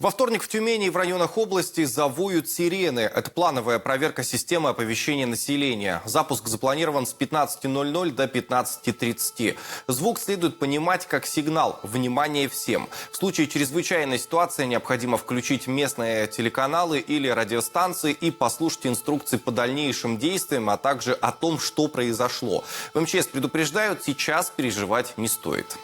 Во вторник в Тюмени и в районах области завоют сирены. Это плановая проверка системы оповещения населения. Запуск запланирован с 15:00 до 15:30. Звук следует понимать как сигнал «Внимание всем!». В случае чрезвычайной ситуации необходимо включить местные телеканалы или радиостанции и послушать инструкции по дальнейшим действиям, а также о том, что произошло. В МЧС предупреждают, сейчас переживать не стоит.